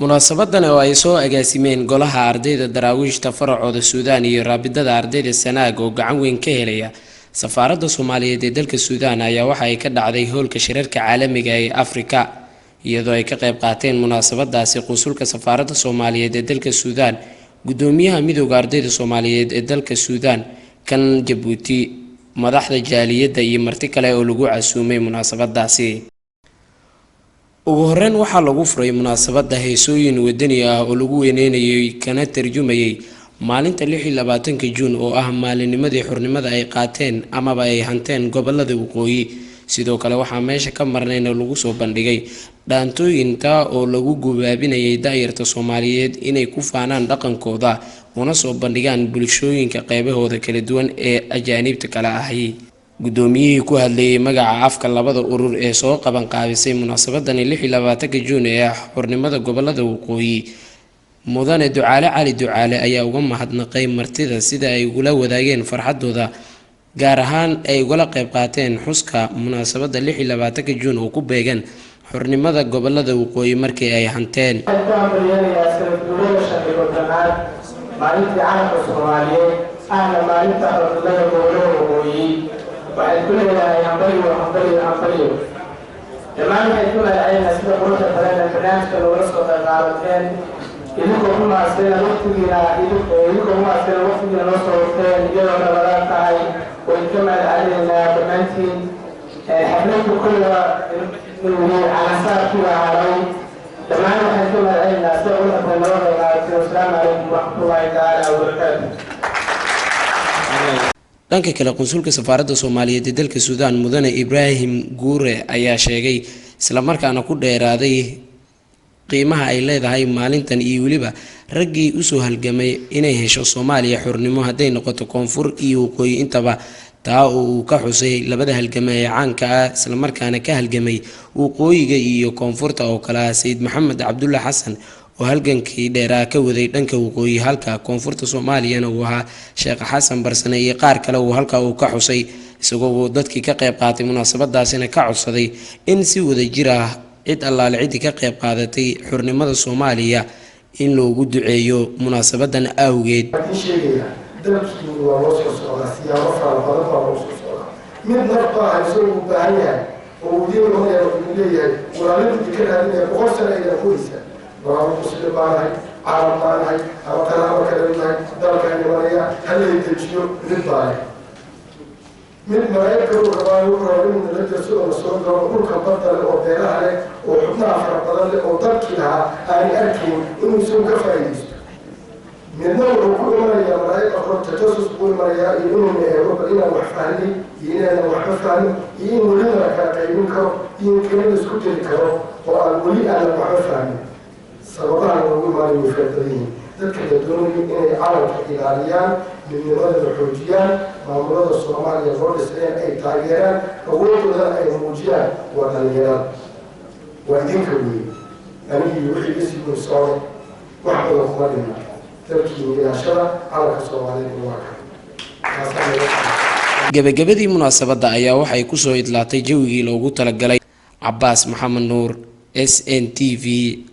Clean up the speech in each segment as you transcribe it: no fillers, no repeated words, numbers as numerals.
munaasabadan oo ay soo agaasimeen golaha ardayda daraawiishta faracooda Suudaan iyo raabidada ardayda Sanaag oo gacan weyn ka helaya safaaradda Soomaaliyeed ee dalka Suudaan ayaa waxa ay ka dhacday hoolka shirarka caalamiga ee Afrika iyadoo ay ka qayb qaateen munaasabadaasi qunsulka safaaradda Soomaaliyeed ee dalka Suudaan gudoomiyaha midowga ardayda Soomaaliyeed ee dalka Suudaan kan Jabuuti madaxda jaaliyadda iyo marti kale oo lagu casuumay munaasabadaasi ugu horreyn waxaa lagu furay munaasabada heesooyin wadani ah oo lagu weyneynayay kana tarjumayay maalinta 26 Juun oo ah maalinnimadii xornimada ay qaateen amaba ay hanteen gobolada waqooyi sidoo kale waxaa meesha ka marnayna lagu soo bandhigay dhaantooyinka oo lagu gubaabinayay daayirta Soomaaliyeed inay ku faanaan dhaqankooda una soo bandhigaan bulshooyinka qaybahooda kala duwan ee ajaanibta kala ahi gudoomiyihii ku hadlayay magaca afka labada urur ee soo qaban qaabisay munaasabadan 26 Juun ee xornimada gobolada waqooyi mudane Ducaale Cali Ducaale ayaa uga mahadnaqay martida sida ay ula wadaageen farxadooda gaar ahaan ay uga qayb qaateen xuska munaasabada 26 Juun oo ku beegan xornimada gobolada waqooyi markii ay hanteen waxay ku leedahay hambaliyo dhammaan waxay ku leedahay sida quruxda badan ee barnaamijka looga soo qaybqaateen idinkoo ku maasteen waqtigiina loo soo warteen iyadoo nabadaan tahay way ka mahadcelinaynaa dhammaantiin xafladku kulliba calasaarkii ahaday dhammaan waxay ka mahadcelinaynaa sida quruxda badan looga qaybqaateen wasalaamu calaykum waraxmatullaahi tacaala wabarakaatu dhanka kale qunsulka safaaradda Soomaaliyeed ee dalka Suudaan mudane Ibrahim Guure ayaa sheegay isla markaana ku dheeraaday qiimaha ay leedahay maalintan iyo waliba raggii u soo halgamay inay hesho Soomaaliya xornimo haday noqoto koonfur iyo waqooyi intaba taa uu ka xusay labada halgamay caanka ah isla markaana ka halgamay waqooyiga iyo koonfurta oo kala Sayid Maxamed Cabdulla Xasan oo halgankii dheeraa ka waday dhanka waqooyi halka koonfurta Soomaaliyana uu ahaa Sheekh Xasan Barsane iyo qaar kale oo halka uu ka xusay isagoo dadkii ka qayb qaatay munaasabadaasina ka codsaday in si wada jir ah cid allaale cid ka qayb qaadatay xornimada Soomaaliya in loogu duceeyo munaasabadan awgeed ورابط مسلم بانهاي عرب بانهاي أو كلام كلامهاي دار كان يمانيا هل يتجيو من بانهاي من مرايك الرواية وكرامين من الجسور والسور وكل كبرت لأوبيرها عليه وحبنا فرق ضل وتركها أي أكيد إنه يسوق فايز من نوع كل مريا مرايك أخرى تجسس كل مريا يقولون من أوروبا إلى وحفاني إلى وحفاني إن ولنا كاينكو إن كمان سكوت الكرو والولي على وحفاني سببها نقول ما يفيدين ذكر الدنيا إن عرب إيرانيان من نماذج الحوثيين مامورات الصومالية يقول إسرائيل أي تاجران وقولوا ذا أي موجيان وتاجران ويدين كبير أنا يوحي اسم الصوم وحده الخمرين تركي من عشرة عرب الصومالية الواقع gabagabadii munaasabada ayaa waxay ku soo idlaatay jawigii loogu talagalay Cabbaas Maxamed Nuur SNTV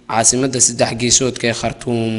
عاصمة 3 geesoodka ee Khartoum